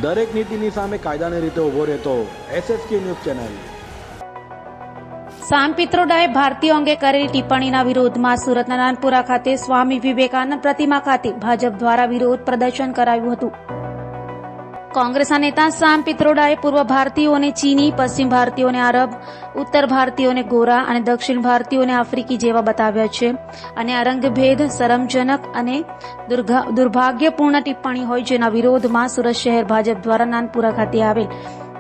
દરેક નીતિની સામે કાયદાની રીતે ઊભો રહેતો SSK ન્યૂઝ ચેનલ। સામ પિત્રોડાએ ભારતીયો અંગે કરેલી ટિપ્પણીના વિરોધમાં સુરતના નાનપુરા ખાતે સ્વામી વિવેકાનંદ પ્રતિમા ખાતે ભાજપ દ્વારા વિરોધ પ્રદર્શન કરાયું હતું। કોંગ્રેસના નેતા સામ પિત્રોડાએ પૂર્વ ભારતીયોને ચીની, પશ્ચિમ ભારતીયોને આરબ, ઉત્તર ભારતીયોને ગોરા અને દક્ષિણ ભારતીયોને આફ્રિકી જેવા બતાવ્યા છે અને આ રંગભેદ શરમજનક અને દુર્ભાગ્યપૂર્ણ ટિપ્પણી હોય, જેના વિરોધમાં સુરત શહેર ભાજપ દ્વારા નાનપુરા ખાતે આવેલ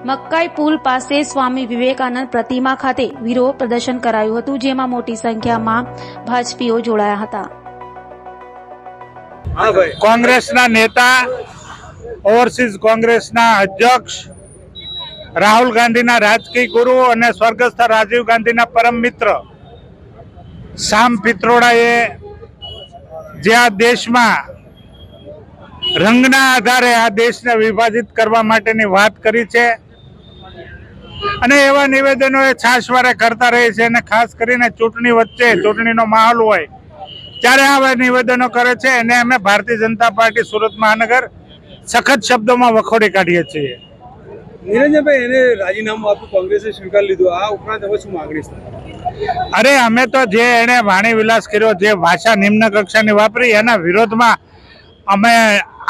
મક્કાઈ પુલ પાસે સ્વામી વિવેકાનંદ પ્રતિમા ખાતે વિરોધ પ્રદર્શન કરાયું હતું, જેમાં મોટી સંખ્યામાં ભાજપીઓ જોડાયા હતા। કોંગ્રેસના નેતા, ઓવરસીઝ કોંગ્રેસના અધ્યક્ષ, રાહુલ ગાંધીના રાજકીય ગુરુ અને સ્વર્ગસ્થ રાજીવ ગાંધીના પરમ મિત્ર સામ પિત્રોડાએ જે આ દેશમાં રંગના આધારે આ દેશને વિભાજિત કરવા માટેની વાત કરી છે અને એવા નિવેદનો એ છાશવારે કરતા રહે છે અને ખાસ કરીને ચૂંટણી વચ્ચે, ચૂંટણીનો માહોલ હોય ત્યારે આવા નિવેદનો કરે છે એને અમે ભારતીય જનતા પાર્ટી સુરત મહાનગર સખત શબ્દોમાં વખોડી કાઢીએ છીએ। નિરંજનભાઈ, એને રાજીનામું આપ્યું, કોંગ્રેસે સ્વીકાર લીધું, આ ઉપરાંત હવે શું માંગણી છે? અરે અમે તો જે એને વાણી વિલાસ કર્યો, જે ભાષા નિમ્ન કક્ષાની વાપરી, એના વિરોધમાં અમે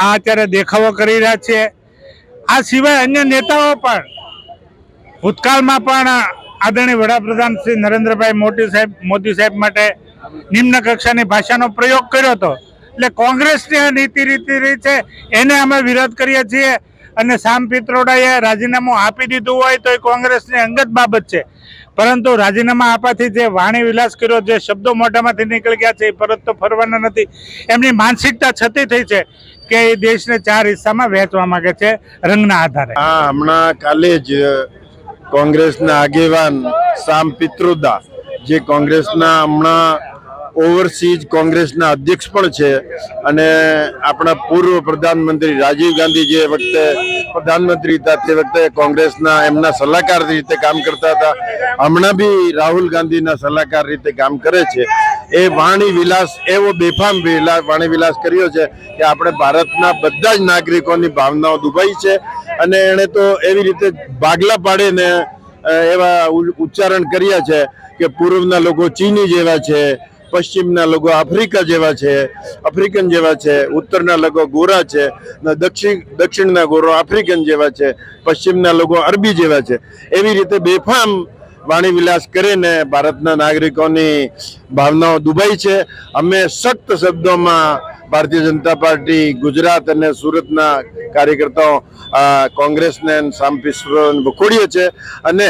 આ અત્યારે દેખાવો કરી રહ્યા છીએ। આ સિવાય અન્ય નેતાઓ પણ ભૂતકાળમાં પણ આદરણીય વડાપ્રધાન શ્રી નરેન્દ્રભાઈ મોદી સાહેબ માટે નિમ્ન કક્ષાની ભાષાનો પ્રયોગ કર્યો હતો। એટલે કોંગ્રેસની આ નીતિ રહી છે એને અમે વિરોધ કરીએ છીએ અને સામ પિત્રોડાએ રાજીનામું આપી દીધું હોય તો એ કોંગ્રેસની અંગત બાબત છે, પરંતુ રાજીનામા આપવાથી જે વાણી વિલાસ કર્યો, જે શબ્દો મોઢામાંથી નીકળી ગયા છે એ પરત તો ફરવાના નથી। એમની માનસિકતા છતી થઈ છે કે એ દેશને 4 હિસ્સામાં વહેંચવા માંગે છે રંગના આધારે। હમણાં કાલે જ કોંગ્રેસના આગેવાન સામ પિત્રોદા, જે કોંગ્રેસના હમણાં ઓવરસીઝ કોંગ્રેસના અધ્યક્ષ પણ છે અને આપણા પૂર્વ પ્રધાનમંત્રી રાજીવ ગાંધી જે વખતે પ્રધાનમંત્રી હતા તે વખતે કોંગ્રેસના એમના સલાહકાર રીતે કામ કરતા હતા, હમણાં બી રાહુલ ગાંધીના સલાહકાર રીતે કામ કરે છે। એ વાણી વિલાસ એવો બેફામ વાણી વિલાસ કર્યો છે કે આપણે ભારતના બધા જ નાગરિકોની ભાવનાઓ દુભાઈ છે અને એણે તો એવી રીતે ભાગલા પાડીને એવા ઉચ્ચારણ કર્યા છે કે પૂર્વના લોકો ચીની જેવા છે, પશ્ચિમના લોકો આફ્રિકન જેવા છે, ઉત્તરના લોકો ગોરા છે, દક્ષિણના ગોરો આફ્રિકન જેવા છે, પશ્ચિમના લોકો અરબી જેવા છે। એવી રીતે બેફામ વાણી વિલાસ કરીને ભારતના નાગરિકોની ભાવનાઓ દુભાઈ છે। અમે સખ્ત શબ્દોમાં ભારતીય જનતા પાર્ટી ગુજરાત અને સુરતના કાર્યકર્તાઓ કોંગ્રેસને સામ પિત્રોડાને વખોડીએ છે અને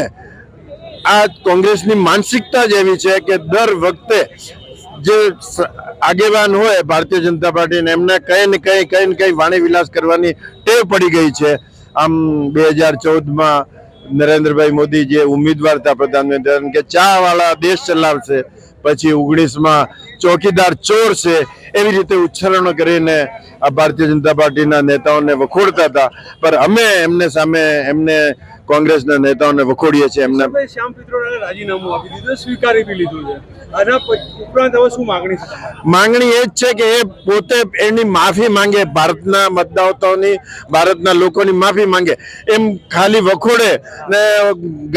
આ કોંગ્રેસની માનસિકતા જ એવી છે કે દર વખતે જે આગેવાન હોય ભારતીય જનતા પાર્ટીને એમને કઈ ને કઈ વાણી વિલાસ કરવાની ટેવ પડી ગઈ છે। આમ 2014માં નરેન્દ્રભાઈ મોદી જે ઉમેદવાર હતા પ્રધાનમંત્રી કે ચા વાળા દેશ ચલાવશે, પછી 19માં ચોકીદાર ચોર છે, એવી રીતે ઉચ્ચારણો કરીને આ ભારતીય જનતા પાર્ટીના નેતાઓને વખોડતા હતા, પણ અમે એમને સામે કોંગ્રેસના નેતાઓને વખોડીએ છીએ। એમને શ્યામ પિત્રોડાએ રાજીનામું આપી દીધું, સ્વીકારી બી લીધું છે, આના ઉપરાંત હવે શું માંગણી છે? માંગણી એ જ છે કે એ પોતે એની માફી માંગે, ભારતના મતદાતાઓની, ભારતના લોકોની માફી માંગે। એમ ખાલી વખોડે ને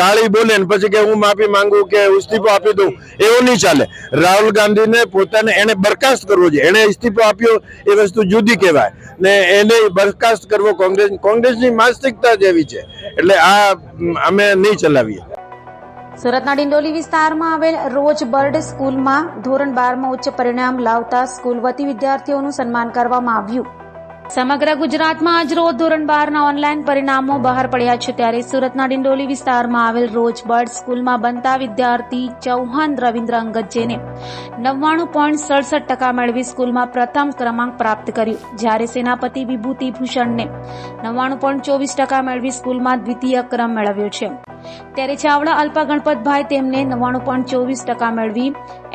ગાળી બોલે ને પછી કે હું માફી માંગુ કે ઇસ્તીફો આપી દઉં, એવું નહીં ચાલે। રાહુલ ગાંધીને પોતાને એને બરખાસ્ત કરવો જોઈએ, એને ઇસ્તીફો આપ્યો એ વસ્તુ જુદી કહેવાય ને એને બરખાસ્ત કરવો કોંગ્રેસની માનસિકતા જ એવી છે, એટલે આ અમે નહીં ચલાવીએ। સુરતના ડિંડોલી વિસ્તારમાં આવેલ રોજ બર્ડ સ્કૂલમાં ધોરણ 12માં ઉચ્ચ પરિણામ લાવતા સ્કૂલ વતી વિદ્યાર્થીઓનું સન્માન કરવામાં આવ્યું। સમગ્ર ગુજરાતમાં આજ રોજ ધોરણ 12ના ઓનલાઈન પરિણામો બહાર પડ્યા છે, ત્યારે સુરતના ડિંડોલી વિસ્તારમાં આવેલ રોજ બર્ડ સ્કૂલમાં બનતા વિદ્યાર્થી ચૌહાણ રવિન્દ્ર અંગત, જેને 99.67% મેળવી સ્કૂલમાં પ્રથમ ક્રમાંક પ્રાપ્ત કર્યો, જ્યારે સેનાપતિ વિભૂતિ ભૂષણને 99.24% મેળવી સ્કૂલમાં દ્વિતીય ક્રમ મેળવ્યો છે, ત્યારે ચાવડા અલ્પા ગણપતભાઈ તેમને 99.24% મેળવી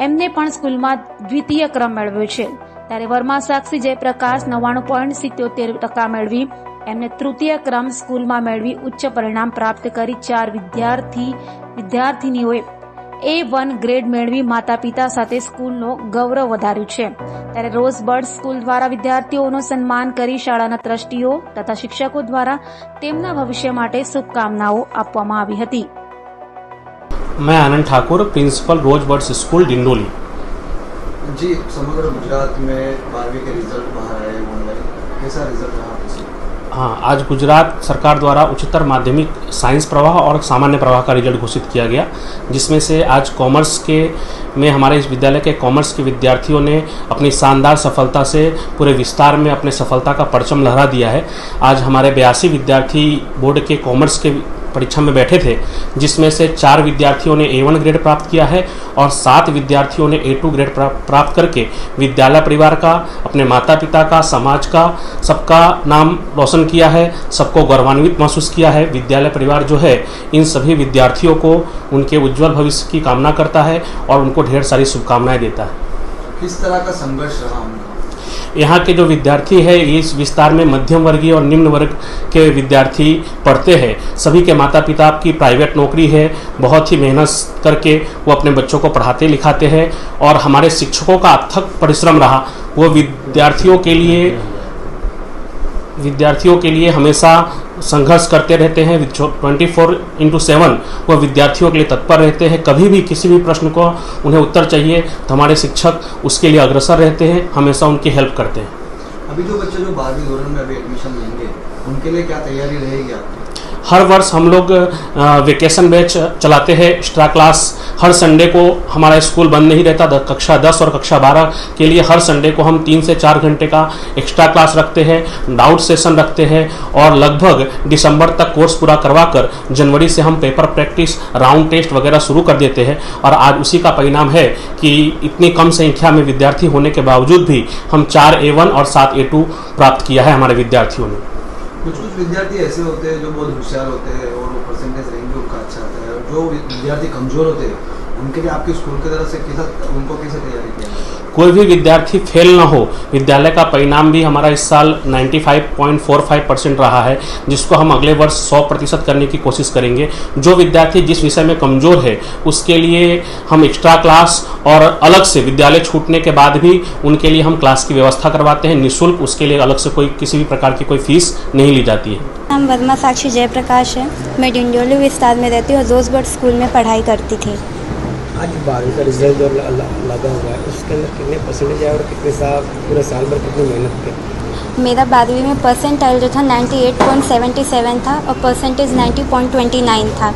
એમને પણ સ્કૂલમાં દ્વિતીય ક્રમ મેળવ્યો છે, ત્યારે વર્મા સાક્ષી જયપ્રકાશ 99.77% મેળવી એમને તૃતીય ક્રમ સ્કૂલમાં મેળવી ઉચ્ચ પરિણામ પ્રાપ્ત કરી 4 વિદ્યાર્થીનીઓએ A1 ગ્રેડ મેળવી માતા પિતા સાથે સ્કૂલનો ગૌરવ વધાર્યું છે ત્યારે રોઝબર્ડ સ્કૂલ દ્વારા વિદ્યાર્થીઓનું સન્માન કરી શાળાના ટ્રસ્ટીઓ તથા શિક્ષકો દ્વારા તેમના ભવિષ્ય માટે શુભકામનાઓ આપવામાં આવી હતી. मैं आनंद ठाकुर, प्रिंसिपल रोजबर्ड्स स्कूल डिंडोली. जी, समग्र गुजरात में 12वीं के रिजल्ट बाहर आए ऑनलाइन, कैसा रिजल्ट रहा आपका? हाँ, आज गुजरात सरकार द्वारा उच्चतर माध्यमिक साइंस प्रवाह और सामान्य प्रवाह का रिजल्ट घोषित किया गया, जिसमें से आज कॉमर्स के में हमारे इस विद्यालय के कॉमर्स के विद्यार्थियों ने अपनी शानदार सफलता से पूरे विस्तार में अपने सफलता का परचम लहरा दिया है. आज हमारे 82 विद्यार्थी बोर्ड के कॉमर्स के परीक्षा में बैठे थे, जिसमें से 4 विद्यार्थियों ने A1 ग्रेड प्राप्त किया है और 7 विद्यार्थियों ने A2 ग्रेड प्राप्त करके विद्यालय परिवार का, अपने माता पिता का, समाज का, सबका नाम रोशन किया है, सबको गौरवान्वित महसूस किया है. विद्यालय परिवार जो है इन सभी विद्यार्थियों को उनके उज्जवल भविष्य की कामना करता है और उनको ढेर सारी शुभकामनाएं देता है. किस तरह का संघर्ष रहा उनका? यहाँ के जो विद्यार्थी है इस विस्तार में मध्यम वर्गीय और निम्न वर्ग के विद्यार्थी पढ़ते हैं. सभी के माता पिता की प्राइवेट नौकरी है, बहुत ही मेहनत करके वो अपने बच्चों को पढ़ाते लिखाते हैं और हमारे शिक्षकों का अथक परिश्रम रहा. वो विद्यार्थियों के लिए हमेशा संघर्ष करते रहते हैं. 24/7 वो विद्यार्थियों के लिए तत्पर रहते हैं. कभी भी किसी भी प्रश्न को उन्हें उत्तर चाहिए तो हमारे शिक्षक उसके लिए अग्रसर रहते हैं, हमेशा उनकी हेल्प करते हैं. अभी जो बच्चे जो 12वीं दौरान में अभी एडमिशन लेंगे उनके लिए क्या तैयारी रहेगी आपकी? हर वर्ष हम लोग वेकेशन बैच चलाते हैं, एक्स्ट्रा क्लास. हर संडे को हमारा स्कूल बंद नहीं रहता. कक्षा 10 और कक्षा 12 के लिए हर संडे को हम 3 से 4 घंटे का एक्स्ट्रा क्लास रखते हैं, डाउट सेशन रखते हैं और लगभग दिसंबर तक कोर्स पूरा करवाकर जनवरी से हम पेपर प्रैक्टिस, राउंड टेस्ट वगैरह शुरू कर देते हैं. और आज उसी का परिणाम है कि इतनी कम संख्या में विद्यार्थी होने के बावजूद भी हम 4 A1 और 7 A2 प्राप्त किया है हमारे विद्यार्थियों ने. कुछ विद्यार्थी ऐसे होते हैं जो बहुत होशियार होते हैं और वो परसेंटेज रेंज उनका अच्छा आता है, और जो विद्यार्थी कमज़ोर होते हैं उनके लिए आपके स्कूल की तरफ से उनको कैसे तैयारी किया? कोई भी विद्यार्थी फेल ना हो. विद्यालय का परिणाम भी हमारा इस साल 95.45% रहा है, जिसको हम अगले वर्ष 100% करने की कोशिश करेंगे. जो विद्यार्थी जिस विषय में कमज़ोर है उसके लिए हम एक्स्ट्रा क्लास और अलग से विद्यालय छूटने के बाद भी उनके लिए हम क्लास की व्यवस्था करवाते हैं निःशुल्क. उसके लिए अलग से कोई किसी भी प्रकार की कोई फीस नहीं ली जाती है. नाम वर्मा साक्षी जयप्रकाश है. मैं डिंडोली विस्तार में रहती हूँ और रोजबर्ड स्कूल में पढ़ाई करती थी. आज 12वीं का रिजल्ट जो लगा हुआ है उसके अंदर कितने परसेंटेज आए और कितने साल पूरे साल भर कितनी मेहनत की? मेरा 12वीं में परसेंटाइल जो था 98.77 था और परसेंटेज 90.29 था.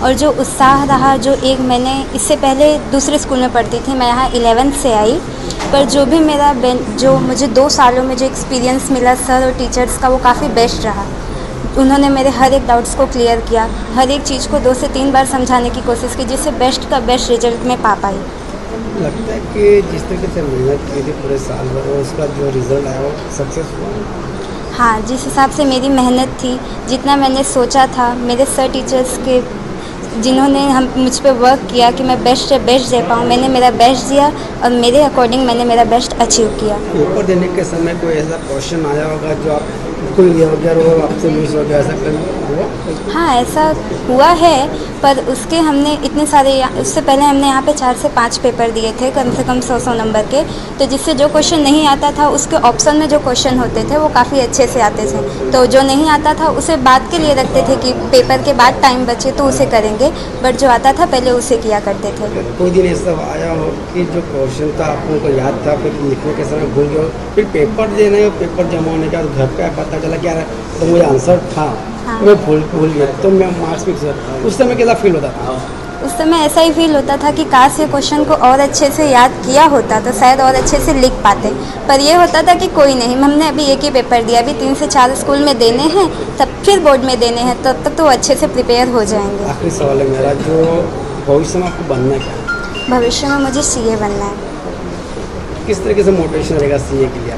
और जो उत्साह रहा, जो एक मैंने इससे पहले दूसरे स्कूल में पढ़ती थी, मैं यहाँ 11th से आई, पर जो भी जो मुझे 2 सालों में जो एक्सपीरियंस मिला सर और टीचर्स का वो काफ़ी बेस्ट रहा. उन्होंने मेरे हर एक डाउट्स को क्लियर किया, हर एक चीज़ को 2 से 3 बार समझाने की कोशिश की, जिससे बेस्ट का बेस्ट रिजल्ट मैं पा पाई. लगता है कि जिस तरीके से मेहनत की थी पूरे साल भर उसका जो रिजल्ट आया वो सक्सेस हुआ? हाँ, जिस हिसाब से मेरी मेहनत थी, जितना मैंने सोचा था, मेरे सर टीचर्स के जिन्होंने मुझ पर वर्क किया कि मैं बेस्ट से बेस्ट दे पाऊँ, मैंने मेरा बेस्ट दिया और मेरे अकॉर्डिंग मैंने मेरा बेस्ट अचीव किया. पेपर देने के समय कोई ऐसा क्वेश्चन आया होगा जो आप बिल्कुल ये हो गया वो आपसे मिस हो गया, ऐसा हुआ? हाँ, ऐसा हुआ है, पर उसके हमने इतने सारे उससे पहले हमने यहाँ पे 4 से 5 पेपर दिए थे कम से कम 100 नंबर के. तो जिससे जो क्वेश्चन नहीं आता था उसके ऑप्शन में जो क्वेश्चन होते थे वो काफ़ी अच्छे से आते थे. तो जो नहीं आता था उसे बाद के लिए रखते थे कि पेपर के बाद टाइम बचे तो उसे करेंगे, बट जो आता था पहले उसे किया करते थे. कोई दिन ऐसा आया हो कि जो क्वेश्चन था आपको याद था, फिर लिखने के समय भूल गए, फिर पेपर देने और पेपर जमा होने के बाद घर पे पता चला कि यार तो मुझे आंसर था, हाँ. मैं भूल गया तो मैं मार्क्स फिक्स, उस समय कैसा फील होता था? उस समय ऐसा ही फील होता था कि काश ये क्वेश्चन को और अच्छे से याद किया होता तो शायद और अच्छे से लिख पाते, पर ये होता था कि कोई नहीं, हमने अभी एक ही पेपर दिया, अभी 3 से 4 स्कूल में देने हैं, तब फिर बोर्ड में देने हैं, तब तक तो अच्छे से प्रिपेयर हो जाएंगे. आखिरी सवाल है मेरा, जो भविष्य में आपको बनना क्या है? भविष्य में मुझे CA बनना है. किस तरीके से मोटिवेशन रहेगा CA के लिए?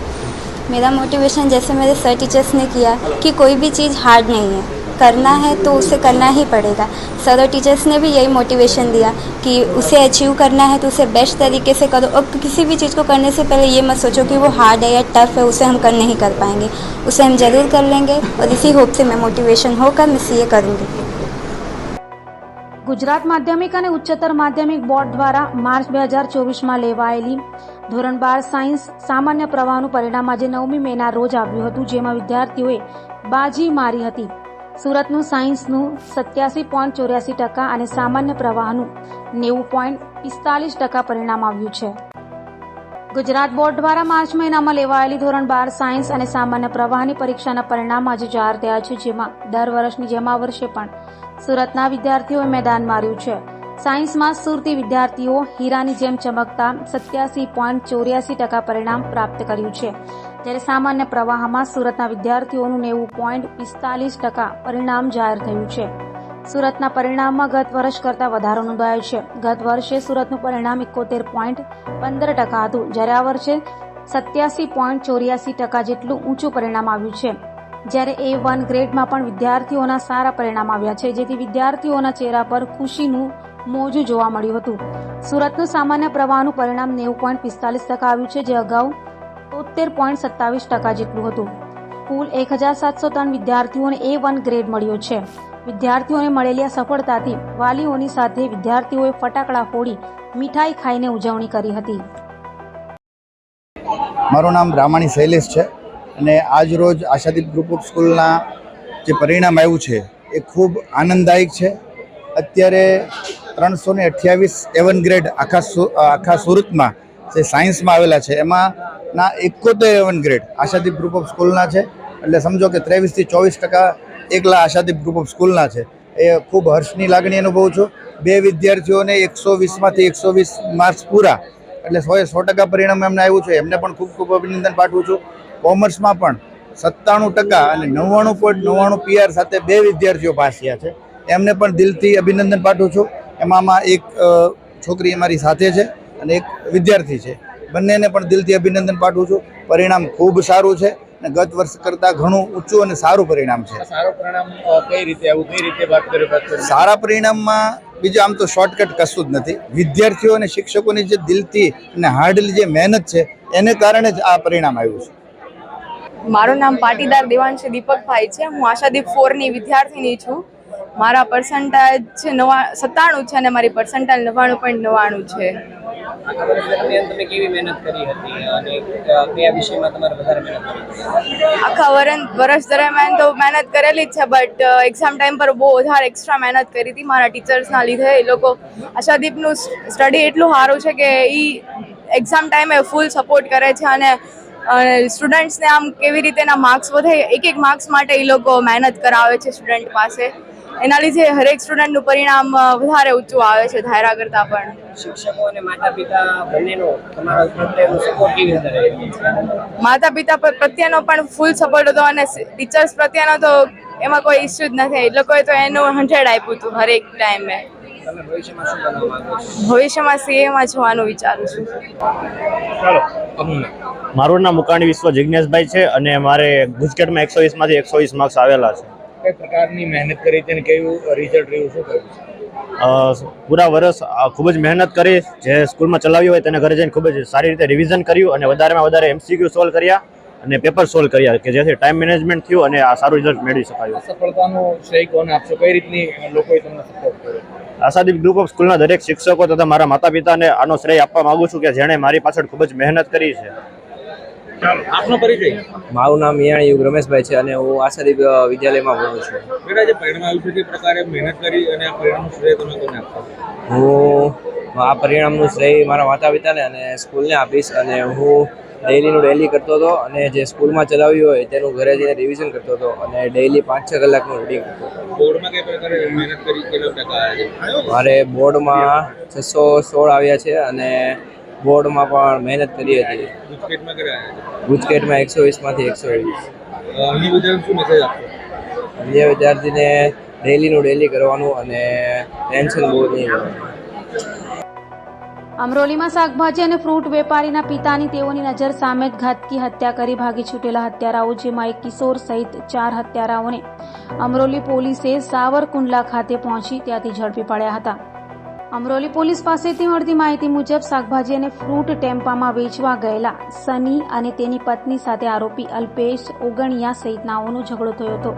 मेरा मोटिवेशन जैसे मेरे सर टीचर्स ने किया कि कोई भी चीज़ हार्ड नहीं है, करना है तो उसे करना ही पड़ेगा. सर और टीचर्स ने भी यही मोटिवेशन दिया कि उसे अचीव करना है तो उसे बेस्ट तरीके से करो, और किसी भी चीज़ को करने से पहले ये मत सोचो कि वो हार्ड है या टफ है, उसे हम कर नहीं कर पाएंगे, उसे हम ज़रूर कर लेंगे. और इसी होप से मैं मोटिवेशन होकर मैं CA करूँगी. ગુજરાત માધ્યમિક અને ઉચ્ચતર માધ્યમિક બોર્ડ દ્વારા માર્ચ 2024માં લેવાયેલી ધોરણ 12 સાયન્સ સામાન્ય પ્રવાહનું પરિણામ આજે 9મી મેના રોજ આવ્યું હતું, જેમાં વિદ્યાર્થીઓએ બાજી મારી હતી. સુરતનું સાયન્સનું 87.84% અને સામાન્ય પ્રવાહનું 90.45% પરિણામ આવ્યું છે. ગુજરાત બોર્ડ દ્વારા માર્ચ મહિનામાં લેવાયેલી ધોરણ 12 સાયન્સ અને સામાન્ય પ્રવાહની પરીક્ષાના પરિણામ આજે જાહેર થયા છે, જેમાં દર વર્ષની જેમ આ વર્ષે પણ સુરતના વિદ્યાર્થીઓએ મેદાન માર્યું છે. સાયન્સમાં સુરતી વિદ્યાર્થીઓ હીરાની જેમ ચમકતા 87.84% પરિણામ પ્રાપ્ત કર્યું છે, જ્યારે સામાન્ય પ્રવાહમાં સુરતના વિદ્યાર્થીઓનું 90.45% પરિણામ જાહેર થયું છે. સુરતના પરિણામમાં ગત વર્ષ કરતાં વધારો નોંધાયો છે. ગત વર્ષે સુરતનું પરિણામ 71.15% હતું, જ્યારે આ વર્ષે 87.84% જેટલું ઊંચું પરિણામ આવ્યું છે. જ્યારે A1 ગ્રેડમાં પણ વિદ્યાર્થીઓના સારા પરિણામ આવ્યા છે, જેથી વિદ્યાર્થીઓના ચહેરા પર ખુશીનું મોજું જોવા મળ્યું હતું. સુરતનું સામાન્ય પ્રવાહનું પરિણામ 90.45% આવ્યું છે, જે અગાઉ 73.27% જેટલું હતું. કુલ 1703 વિદ્યાર્થીઓને A1 ગ્રેડ મળ્યો છે. વિદ્યાર્થીઓને મળેલી આ સફળતાથી વાલીઓની સાથે વિદ્યાર્થીઓએ ફટાકડા ફોડી મીઠાઈ ખાઈને ઉજવણી કરી હતી. મારું નામ રામાણી શૈલેષ છે અને આજ રોજ આશાદીપ ગ્રુપ ઓફ સ્કૂલના જે પરિણામ આવ્યું છે એ ખૂબ આનંદદાયક છે. અત્યારે 328 A1 ગ્રેડ આખા સુરતમાં જે સાયન્સમાં આવેલા છે એમાં ના 71 A1 grade Ashadeep group of સ્કૂલના છે. એટલે સમજો કે 23 થી 24% એકલા આશાદીપ ગ્રુપ ઓફ સ્કૂલના છે. એ ખૂબ હર્ષની લાગણી અનુભવું છું. 2 વિદ્યાર્થીઓને 120માંથી 120 માર્ક્સ પૂરા એટલે 100% પરિણામ એમને આવ્યું છે. એમને પણ ખૂબ ખૂબ અભિનંદન પાઠવું છું. કોમર્સમાં પણ 97% અને 99.99 PR સાથે 2 વિદ્યાર્થીઓ પાસ થયા છે. એમને પણ દિલથી અભિનંદન પાઠવું છું. એમાં એક છોકરી અમારી સાથે છે અને એક વિદ્યાર્થી છે. બંનેને પણ દિલથી અભિનંદન પાઠવું છું. પરિણામ ખૂબ સારું છે અને ગત વર્ષ કરતાં ઘણું ઊંચું અને સારું પરિણામ છે. સારું પરિણામ કઈ રીતે આવું, કઈ રીતે વાત કરી? સારા પરિણામમાં બીજું આમ તો શોર્ટકટ કશું જ નથી. વિદ્યાર્થીઓ અને શિક્ષકોની જે દિલથી અને હાર્ડલી જે મહેનત છે એને કારણે જ આ પરિણામ આવ્યું છે. મારું નામ પાટીદાર દેવાંશી દીપકભાઈ છે. હું આશાદીપ 4ની વિદ્યાર્થીની છું. મારા પર્સન્ટેજ 97 છે અને મારી પર્સન્ટેજ 99.99 છે. આખા વર્ષ દરમિયાન તમે કેવી મહેનત કરી હતી અને કયા વિષયમાં તમારે વધારે મહેનત કરી? આખા વર્ષ દરમિયાન તો મહેનત કરેલી જ છે, બટ એક્ઝામ ટાઈમ પર બહુ વધારે એક્સ્ટ્રા મહેનત કરી હતી મારા ટીચર્સના લીધે. એ લોકો આશાદીપનું સ્ટડી એટલું સારું છે કે એ એક્ઝામ ટાઈમે ફૂલ સપોર્ટ કરે છે અને સ્ટુડન્ટ્સને આમ કેવી રીતે એના માર્ક્સ વધે એક માર્ક્સ માટે એ લોકો મહેનત કરાવે છે સ્ટુડન્ટ પાસે. એના લીધે હરેક સ્ટુડન્ટનું પરિણામ વધારે ઊંચું આવે છે ધાર્યા કરતાં પણ. શિક્ષકો અને માતા પિતા બંનેનો તમારા પ્રત્યેનો સપોર્ટ કેવી રીતે રહ્યો? માતા પિતા પ્રત્યેનો પણ ફૂલ સપોર્ટ હતો અને ટીચર્સ પ્રત્યેનો તો એમાં કોઈ ઇસ્યુ જ નથી. એ લોકોએ તો એનું 100 આપ્યું હતું હરેક ટાઈમે. તમે ભવિષ્યમાં શું બનવા માંગો છો? ભવિષ્યમાં CA જવાનું વિચારું છું. મારું નામ મુકાણી વિશ્વ જિજ્ઞેશભાઈ છે અને મારે ગુજકેટમાં 120માંથી 120 માર્ક્સ આવેલા છે. કઈ પ્રકારની મહેનત કરી છે અને કેવું રિઝલ્ટ રહ્યું, શું કહ્યું? પૂરા વર્ષ ખૂબ જ મહેનત કરી. જે સ્કૂલમાં ચલાવ્યું હોય તેને ઘરે જઈને ખૂબ જ સારી રીતે રિવિઝન કર્યું અને વધારેમાં વધારે MCQ સોલ્વ કર્યા અને પેપર સોલ્વ કર્યા કે જેથી ટાઈમ મેનેજમેન્ટ થયું અને આ સારું રિઝલ્ટ મેળવી શકાયું. સફળતાનો શ્રેય કોને આપશો? કઈ રીતની લોકોએ તમને સપોર્ટ કર્યો? આશાદીપ ગ્રુપ ઓફ સ્કૂલના દરેક શિક્ષકો તથા મારા માતા પિતાને આનો શ્રેય આપવા માંગુ છું કે જેણે મારી પાછળ ખૂબ જ મહેનત કરી છે. આપનો પરિચય? મારું નામ મિયાણી યુગ રમેશભાઈ છે અને હું આશાદીપ વિદ્યાલયમાં ભણું છું. બેટા, જે પરિણામ આવ્યું છે તે પ્રકારે મહેનત કરી અને આ પરિણામનું શ્રેય તમે કોને આપશો? હું આ પરિણામનું શ્રેય મારા માતા પિતાને અને સ્કૂલને આપીશ. અને હું ડેલી કરતો હતો અને જે સ્કૂલમાં ચલાવ્યું હોય તેનું ઘરે જઈને રિવિઝન કરતો હતો અને ડેલી 5-6 કલાકનું રીડિંગ કરતો હતો. બોર્ડમાં કઈ પ્રકારે મહેનત કરી, કેટલા ટકા આવ્યા? મારે બોર્ડમાં 616 આવ્યા છે અને બોર્ડમાં પણ મહેનત કરી હતી. ગુજકેટમાં કર્યા આવ્યા? ગુજકેટમાં 120માંથી 120. અન્ય વિદ્યાર્થીને શું મેસેજ આપશો? અન્ય વિદ્યાર્થીને ડેલી કરવાનું અને ટેન્શન બહુ નહીં લેવાનું. અમરોલીમાં શાકભાજી અને ફ્રૂટ વેપારીના પિતાની તેઓની નજર સામે જ ઘાતકી હત્યા કરી ભાગી છૂટેલા હત્યારાઓ, જેમાં એક કિશોર સહિત 4 હત્યારાઓને અમરોલી પોલીસે સાવરકુંડલા ખાતે પહોંચી ત્યાંથી ઝડપી પાડ્યા હતા. અમરોલી પોલીસ પાસેથી મળતી માહિતી મુજબ શાકભાજી અને ફ્રૂટ ટેમ્પામાં વેચવા ગયેલા સની અને તેની પત્ની સાથે આરોપી અલ્પેશ ઓગણિયા સહિતનાઓનો ઝઘડો થયો હતો,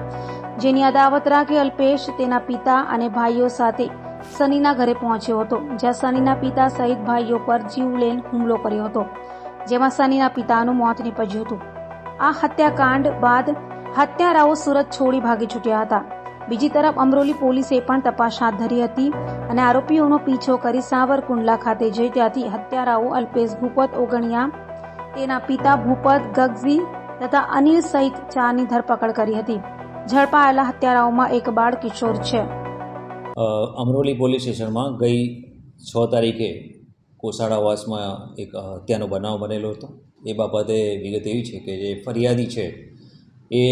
જેની અદાવત રાખી અલ્પેશ તેના પિતા અને ભાઈઓ સાથે સનીના ઘરે પહોંચ્યો હતો, જ્યાં સનીના પિતા સહિત ભાઈઓ પર જીવલેણ હુમલો કર્યો હતો, જેમાં સનીના પિતાનું મોત નીપજ્યું હતું. આ હત્યાકાંડ બાદ હત્યારાઓ સુરત છોડી ભાગી છૂટ્યા હતા. બીજી તરફ અમરોલી પોલીસે પણ તપાસ હાથ ધરી હતી અને આરોપીઓનો પીછો કરી સાવરકુંડલા ખાતે જઈ ત્યાંથી હત્યારાઓ અલ્પેશ ભૂપત ઓગણિયા, તેના પિતા ભૂપત ગગઝી તથા અનિલ સહિત 4ની ધરપકડ કરી હતી. ઝડપાયેલા હત્યારાઓમાં એક બાળ કિશોર છે. અમરોલી પોલીસ સ્ટેશનમાં ગઈ 6 તારીખે કોસાડાવાસમાં એક હત્યાનો બનાવ બનેલો હતો. એ બાબતે વિગત એવી છે કે જે ફરિયાદી છે એ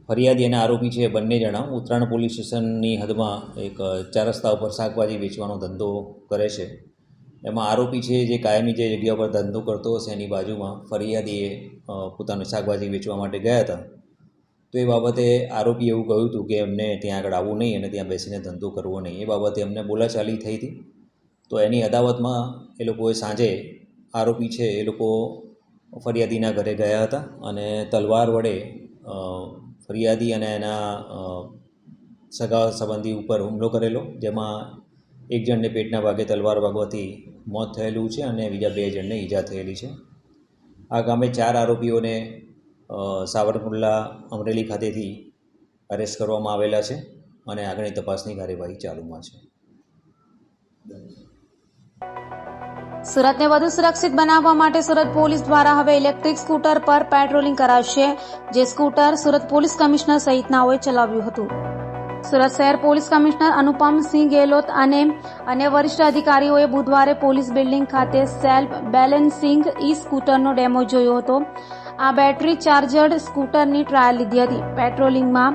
ફરિયાદી અને આરોપી છે બંને જણા ઉત્તરાયણ પોલીસ સ્ટેશનની હદમાં એક 4 રસ્તા ઉપર શાકભાજી વેચવાનો ધંધો કરે છે. એમાં આરોપી છે જે કાયમી જે જગ્યા પર ધંધો કરતો હશે એની બાજુમાં ફરિયાદીએ પોતાનું શાકભાજી વેચવા માટે ગયા હતા. તો એ બાબતે આરોપીએ એવું કહ્યું હતું કે એમને ત્યાં આગળ આવવું નહીં અને ત્યાં બેસીને ધંધો કરવો નહીં. એ બાબતે એમને બોલાચાલી થઈ હતી. તો એની અદાવતમાં એ લોકોએ સાંજે આરોપી છે એ લોકો ફરિયાદીના ઘરે ગયા હતા અને તલવાર વડે ફરિયાદી અને એના સગા સંબંધી ઉપર હુમલો કરેલો, જેમાં એક જણને પેટના ભાગે તલવાર વાગવાથી મોત થયેલું છે અને બીજા 2 જણને ઈજા થયેલી છે. આ કામે 4 આરોપીઓને સાવરકુંડલા અમરેલી ખાતેથી અરેસ્ટ કરવામાં આવેલા છે અને આગળની તપાસની કાર્યવાહી ચાલુમાં છે. સુરતને વધુ સુરક્ષિત બનાવવા માટે સુરત પોલીસ દ્વારા હવે ઇલેક્ટ્રિક સ્કૂટર પર પેટ્રોલિંગ કરાશે, જે સ્કૂટર સુરત પોલીસ કમિશનર સહિતનાઓએ ચલાવ્યું હતું. સુરત શહેર પોલીસ કમિશનર અનુપમસિંહ ગેહલોત અને અન્ય વરિષ્ઠ અધિકારીઓએ બુધવારે પોલીસ બિલ્ડિંગ ખાતે સેલ્ફ બેલેન્સિંગ ઈ સ્કૂટરનો ડેમો જોયો હતો. આ બેટરી ચાર્જર્ડ સ્કૂટરની ટ્રાયલ લીધી હતી. પેટ્રોલિંગમાં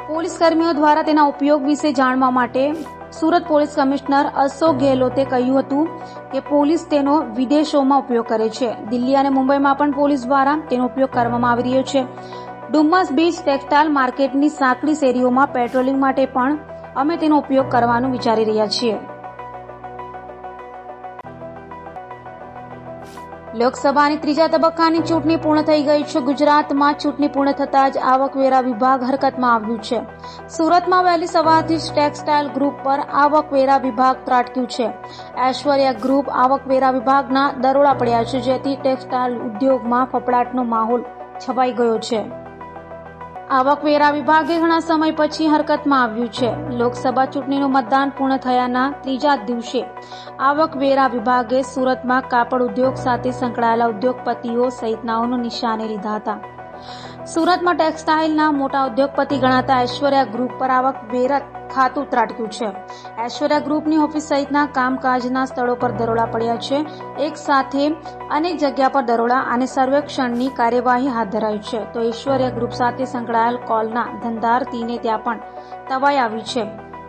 પોલીસ કર્મીઓ દ્વારા તેના ઉપયોગ વિશે જાણવા માટે સુરત પોલીસ કમિશનર અશોક ગેહલોતે કહ્યું હતું કે પોલીસ તેનો વિદેશોમાં ઉપયોગ કરે છે. દિલ્હી અને મુંબઈમાં પણ પોલીસ દ્વારા તેનો ઉપયોગ કરવામાં આવી રહ્યો છે. ડુમ્મસ બીચ ટેક્સટાઇલ માર્કેટની સાંકડી શેરીઓમાં પેટ્રોલિંગ માટે પણ અમે તેનો ઉપયોગ કરવાનું વિચારી રહ્યા છીએ. લોકસભાની 3જા તબક્કાની ચૂંટણી પૂર્ણ થઈ ગઈ છે. ગુજરાતમાં ચૂંટણી પૂર્ણ થતાં જ આવકવેરા વિભાગ હરકતમાં આવ્યું છે. સુરતમાં વહેલી સવારથી જ ટેક્સટાઇલ ગ્રુપ પર આવકવેરા વિભાગ ત્રાટક્યું છે. ઐશ્વર્યા ગ્રુપ આવકવેરા વિભાગના દરોડા પડ્યા છે, જેથી ટેક્સટાઇલ ઉદ્યોગમાં ફફડાટનો માહોલ છવાઈ ગયો છે. આવકવેરા વિભાગે ઘણા સમય પછી હરકતમાં આવ્યું છે. લોકસભા ચૂંટણીનું મતદાન પૂર્ણ થયાના 3જા દિવસે આવકવેરા વિભાગે સુરતમાં કાપડ ઉદ્યોગ સાથે સંકળાયેલા ઉદ્યોગપતિઓ સહિતનાઓનો નિશાને લીધા હતા. સુરતમાં ટેક્સટાઇલના મોટા ઉદ્યોગપતિ ગણાતા ઐશ્વર્યા ગ્રુપ પર આવકવેરા ખાતું ત્રાટક્યું છે. ઐશ્વર્યા ગ્રુપની ઓફિસ સહિતના કામકાજના સ્થળો પર દરોડા પડ્યા છે. એક સાથે અનેક જગ્યા પર દરોડા અને સર્વેક્ષણની કાર્યવાહી હાથ ધરાઈ છે. તો ઐશ્વર્યા ગ્રુપ સાથે સંકળાયેલ કોલના ધંધાર્થીને ત્યાં પણ તવાઈ આવી છે.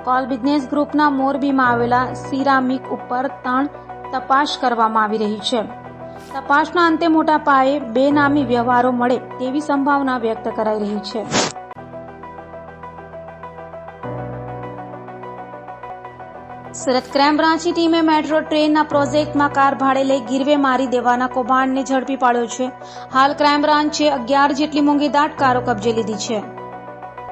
કોલ બિઝનેસ ગ્રુપના મોરબીમાં આવેલા સિરામિક ઉપર પણ તપાસ કરવામાં આવી રહી છે. તપાસના અંતે મોટા પાયે બેનામી વ્યવહારો મળે તેવી સંભાવના વ્યક્ત કરાઈ રહી છે. સુરત ક્રાઇમ બ્રાન્ચની ટીમે મેટ્રો ટ્રેનના પ્રોજેક્ટમાં કાર ભાડે લઈ ગીરવે મારી દેવાના કૌભાંડને ઝડપી પાડ્યો છે. હાલ ક્રાઇમ બ્રાન્ચે 11 જેટલી મોંઘીદાટ કારો કબજે લીધી છે.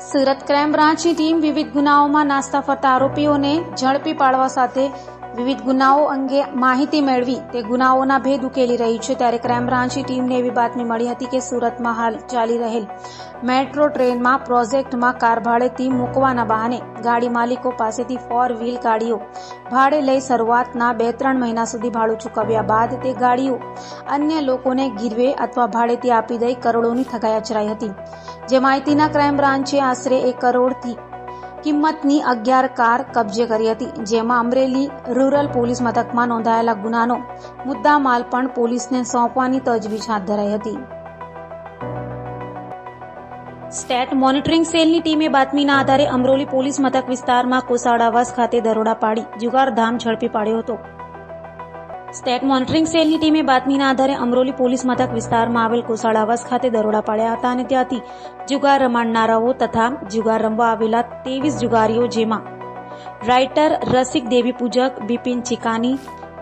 સુરત ક્રાઇમ બ્રાન્ચની ટીમ વિવિધ ગુનાઓમાં નાસ્તા ફરતા આરોપીઓને ઝડપી પાડવા સાથે વિવિધ ગુનાઓ અંગે માહિતી મેળવી તે ગુનાઓના ભેદ ઉકેલી રહી છે. ત્યારે ક્રાઇમ બ્રાન્ચની ટીમને એવી બાતમી મળી હતી કે સુરતમાં હાલ ચાલી રહેલ મેટ્રો ટ્રેનમાં પ્રોજેક્ટમાં કાર ભાડેથી મૂકવાના બહાને ગાડી માલિકો પાસેથી 4 વ્હીલ ગાડીઓ ભાડે લઈ શરૂઆતના 2-3 મહિના સુધી ભાડું ચૂકવ્યા બાદ તે ગાડીઓ અન્ય લોકોને ગીરવે અથવા ભાડેથી આપી દઈ કરોડોની ઠગાઈ આચરાઈ હતી. જે માહિતીના ક્રાઇમ બ્રાન્ચે આશરે 1 કરોડથી કિંમતની 11 કાર કબજે કરી હતી. જેમાં અમરેલી રૂરલ પોલીસ મથકમાં નોંધાયેલા ગુનાનો મુદ્દામાલ પણ પોલીસને સોંપવાની તજવીજ હાથ ધરાઈ હતી. સ્ટેટ મોનિટરિંગ સેલની ટીમે બાતમીના આધારે અમરોલી પોલીસ મથક વિસ્તારમાં કોસાડાવાસ ખાતે દરોડા પાડી જુગારધામ ઝડપી પાડ્યો હતો. સ્ટેટ મોનિટરિંગ સેલની ટીમે બાતમીના આધારે અમરોલી પોલીસ મથક વિસ્તારમાં આવેલ કોસાડાવાસ ખાતે દરોડા પાડ્યા હતા અને ત્યાંથી જુગાર રમાડનારાઓ તથા જુગાર રમવા આવેલા 23 જુગારીઓ, જેમાં રાઇટર રસિક દેવી પૂજક, બિપિન ચિકાની,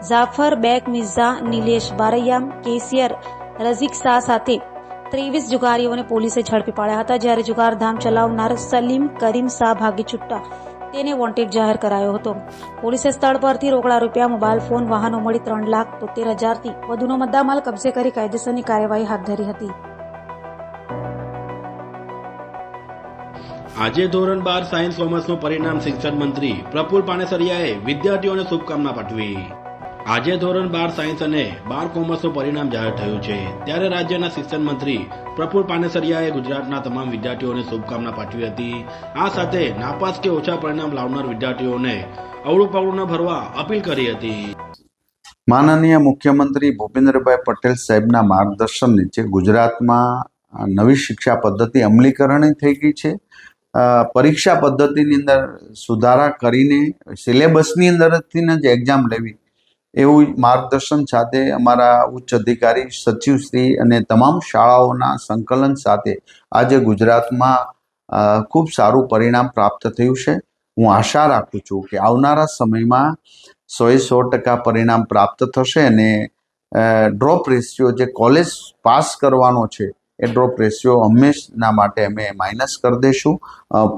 જાફર બેગ મિર્ઝા, નિલેશ બારૈયા, કેસિયર રઝીક શાહ સાથે 23 જુગારીઓને પોલીસે ઝડપી પાડ્યા હતા. જ્યારે જુગારધામ ચલાવનાર સલીમ કરીમ શાહ ભાગી છૂટતા તેને વોન્ટેડ જાહેર કરાયો હતો. પોલીસે સ્થળ પરથી રોકડા રૂપિયા, મોબાઈલ ફોન, વાહનો મળી 3,73,000થી વધુનો મુદ્દામાલ કબજે કરી કાયદેસરની કાર્યવાહી હાથ ધરી હતી. આજે ધોરણ 12 સાયન્સ કોમર્સનું પરિણામ શિક્ષણ મંત્રી પ્રફુલ પાનેસરિયાએ વિદ્યાર્થીઓને શુભકામના પાઠવી. આજે ધોરણ 12 સાયન્સ અને 12 કોમર્સનું પરિણામ જાહેર થયું છે, ત્યારે રાજ્યના શિક્ષણ મંત્રી પ્રફુલ પાનેસરિયાએ ગુજરાતના તમામ વિદ્યાર્થીઓને શુભકામના પાઠવી હતી. આ સાથે નાપાસ કે ઓછા પરિણામ લાવનાર વિદ્યાર્થીઓને અવળું પગલું ન ભરવા અપીલ કરી હતી. માનનીય મુખ્યમંત્રી ભૂપેન્દ્રભાઈ પટેલ સાહેબના માર્ગદર્શન નીચે ગુજરાતમાં નવી શિક્ષા પદ્ધતિ અમલીકરણ થઈ ગઈ છે. પરીક્ષા પદ્ધતિની અંદર સુધારા કરીને સિલેબસની અંદરથી જ એક્ઝામ લેવી એવું માર્ગદર્શન સાથે અમારા ઉચ્ચ અધિકારી સચિવશ્રી અને તમામ શાળાઓના સંકલન સાથે આજે ગુજરાતમાં ખૂબ સારું પરિણામ પ્રાપ્ત થયું છે. હું આશા રાખું છું કે આવનારા સમયમાં 100% પરિણામ પ્રાપ્ત થશે અને ડ્રોપ રેશિયો જે કોલેજ પાસ કરવાનો છે એ ડ્રોપ રેશિયો હંમેશના માટે અમે માઇનસ કરી દઈશું.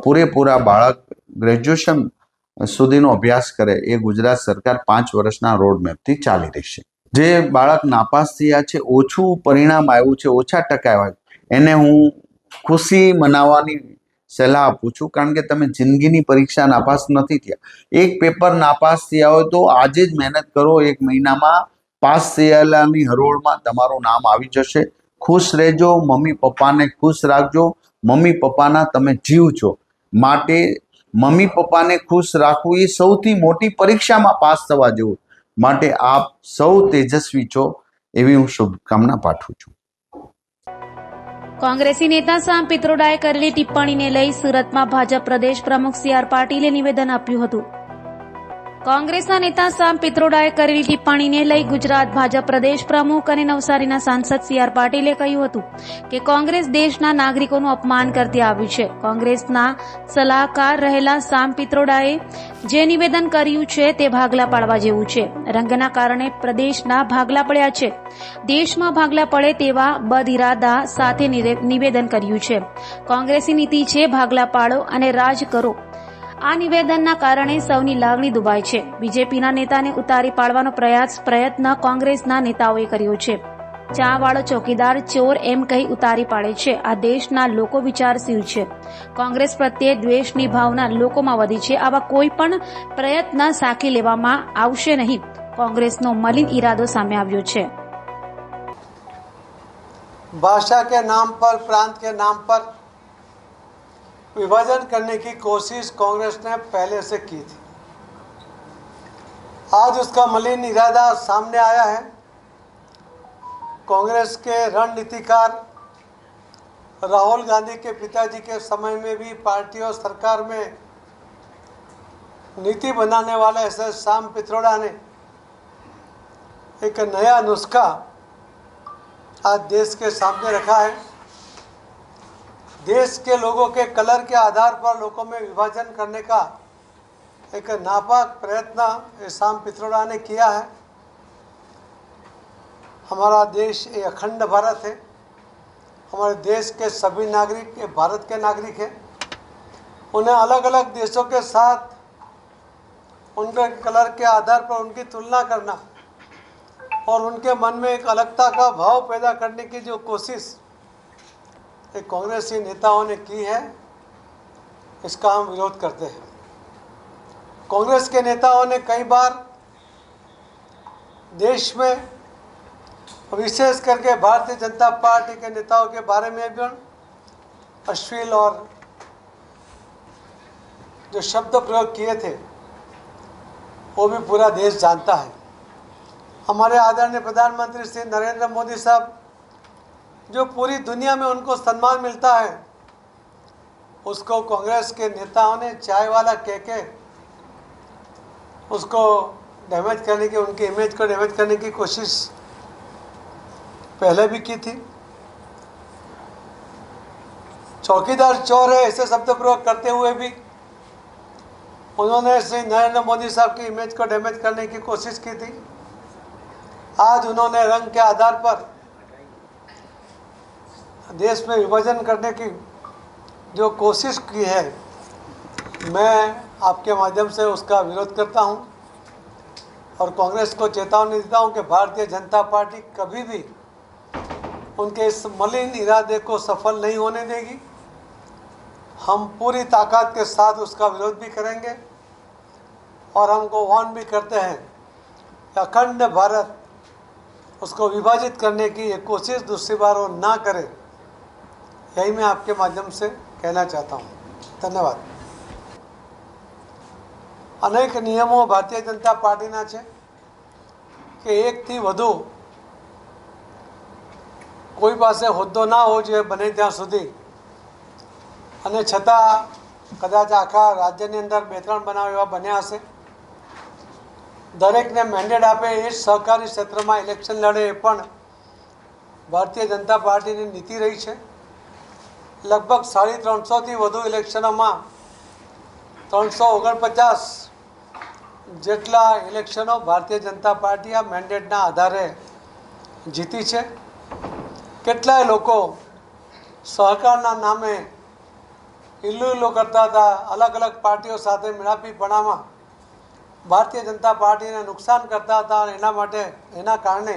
પૂરેપૂરા બાળક ગ્રેજ્યુએશન સુધીનો અભ્યાસ કરે એ ગુજરાત સરકાર 5 વર્ષના રોડમેપથી ચાલી રહી છે. જે બાળક નાપાસ થયા છે, ઓછું પરિણામ આવ્યું છે, ઓછા ટકા આવ્યા, એને હું ખુશી મનાવવાની સલાહ આપું છું. કારણ કે તમે જિંદગીની પરીક્ષા નાપાસ નથી થયા. એક પેપર નાપાસ થયા હોય તો આજે જ મહેનત કરો, 1 મહિનામાં પાસ થયેલાની હરોળમાં તમારું નામ આવી જશે. ખુશ રહેજો, મમ્મી પપ્પાને ખુશ રાખજો. મમ્મી પપ્પાના તમે જીવ છો, માટે મમ્મી પપ્પાને ખુશ રાખવું એ સૌથી મોટી પરીક્ષામાં પાસ થવા જેવું. માટે આપ સૌ તેજસ્વી છો એવી હું શુભકામના પાઠવું છું. કોંગ્રેસી નેતા સામ પિત્રોડાએ કરેલી ટિપ્પણીને લઈ સુરતમાં ભાજપ પ્રદેશ પ્રમુખ સી.આર. પાટીલે નિવેદન આપ્યું હતું. કોંગ્રેસના નેતા સામ પિત્રોડાએ કરેલી ટિપ્પણીને લઈ ગુજરાત ભાજપ પ્રદેશ પ્રમુખ અને નવસારીના સાંસદ સી.આર. પાટીલે કહ્યું હતું કે કોંગ્રેસ દેશના નાગરિકોનું અપમાન કરતી આવ્યું છે. કોંગ્રેસના સલાહકાર રહેલા સામ પિત્રોડાએ જે નિવેદન કર્યું છે તે ભાગલા પાડવા જેવું છે. રંગના કારણે પ્રદેશના ભાગલા પડ્યા છે. દેશમાં ભાગલા પડે તેવા બદઇરાદા સાથે નિવેદન કર્યું છે. કોંગ્રેસી નીતિ છે ભાગલા પાડો અને રાજ કરો. આ નિવેદનના કારણે સૌની લાગણી દુભાય છે. બીજેપીના નેતાને ઉતારી પાડવાનો પ્રયત્ન કોંગ્રેસના નેતાઓએ કર્યો છે. ચાવાળો ચોકીદાર ચોર એમ કહી ઉતારી પાડે છે. આ દેશના લોકો વિચારશીલ છે. કોંગ્રેસ પ્રત્યે દ્વેષની ભાવના લોકોમાં વધી છે. આવા કોઈ પણ પ્રયત્ન સાખી લેવામાં આવશે નહીં. કોંગ્રેસનો મલિન ઈરાદો સામે આવ્યો છે. भाषा के नाम पर, प्रांत के नाम पर विभाजन करने की कोशिश कांग्रेस ने पहले से की थी. आज उसका मलिन इरादा सामने आया है. कांग्रेस के रणनीतिकार राहुल गांधी के पिताजी के समय में भी पार्टी और सरकार में नीति बनाने वाले ऐसे साम पित्रोड़ा ने एक नया नुस्खा आज देश के सामने रखा है. देश के लोगों के कलर के आधार पर लोगों में विभाजन करने का एक नापाक प्रयत्न साम पित्रोड़ा ने किया है. हमारा देश ये अखंड भारत है. हमारे देश के सभी नागरिक ये भारत के नागरिक हैं. उन्हें अलग अलग देशों के साथ उनके कलर के आधार पर उनकी तुलना करना और उनके मन में एक अलगता का भाव पैदा करने की जो कोशिश एक कांग्रेसी नेताओं ने की है, इसका हम विरोध करते हैं. कांग्रेस के नेताओं ने कई बार देश में, विशेष करके भारतीय जनता पार्टी के नेताओं के बारे में भी अश्लील और जो शब्द प्रयोग किए थे वो भी पूरा देश जानता है. हमारे आदरणीय प्रधानमंत्री श्री नरेंद्र मोदी साहब, जो पूरी दुनिया में उनको सम्मान मिलता है, उसको कांग्रेस के नेताओं ने चाय वाला कह के उसको डैमेज करने की, उनकी इमेज को डैमेज करने की कोशिश पहले भी की थी. चौकीदार चोर है ऐसे शब्द प्रयोग करते हुए भी उन्होंने श्री नरेंद्र मोदी साहब की इमेज को डैमेज करने की कोशिश की थी. आज उन्होंने रंग के आधार पर देश में विभाजन करने की जो कोशिश की है, मैं आपके माध्यम से उसका विरोध करता हूं और कांग्रेस को चेतावनी देता हूं कि भारतीय जनता पार्टी कभी भी उनके इस मलिन इरादे को सफल नहीं होने देगी। हम पूरी ताकत के साथ उसका विरोध भी करेंगे और हमको वार्न भी करते हैं कि अखंड भारत उसको विभाजित करने की एक कोशिश दूसरी बार वो ना करे। यही मैं आपके माध्यम से कहना चाहता हूँ। धन्यवाद। अनेक नियमों भारतीय जनता पार्टीना છે કે એકથી વધુ કોઈ પાસે હોદ્દો ના હોવો જોઈએ બને ત્યાં સુધી, અને છતાં કદાચ આખા રાજ્યની અંદર 2-3 બનાવ એવા બન્યા હશે। દરેકને મેન્ડેટ આપે એ જ સહકારી ક્ષેત્રમાં ઇલેક્શન લડે એ પણ ભારતીય જનતા પાર્ટીની નીતિ રહી છે। લગભગ 350થી વધુ ઇલેક્શનોમાં 349 જેટલા ઇલેક્શનો ભારતીય જનતા પાર્ટી આ મેન્ડેટના આધારે જીતી છે। કેટલાય લોકો સહકારના નામે ઇલ્લુ કરતા હતા, અલગ અલગ પાર્ટીઓ સાથે મેળાપીપણામાં ભારતીય જનતા પાર્ટીને નુકસાન કરતા હતા અને એના કારણે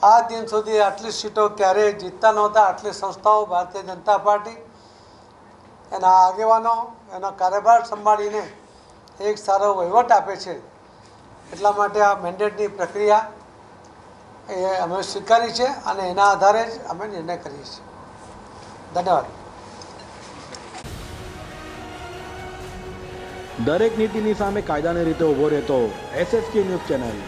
આ દિન સુધી આટલી સીટો ક્યારેય જીતતા નહોતા। આટલી સંસ્થાઓ ભારતીય જનતા પાર્ટી એના આગેવાનો એનો કાર્યભાર સંભાળીને એક સારો વહીવટ આપે છે। એટલા માટે આ મેન્ડેટની પ્રક્રિયા એ અમે સ્વીકારી છે અને એના આધારે જ અમે નિર્ણય કરીએ છીએ। ધન્યવાદ। દરેક નીતિની સામે કાયદાની રીતે ઊભો રહેતો SSK ન્યૂઝ ચેનલ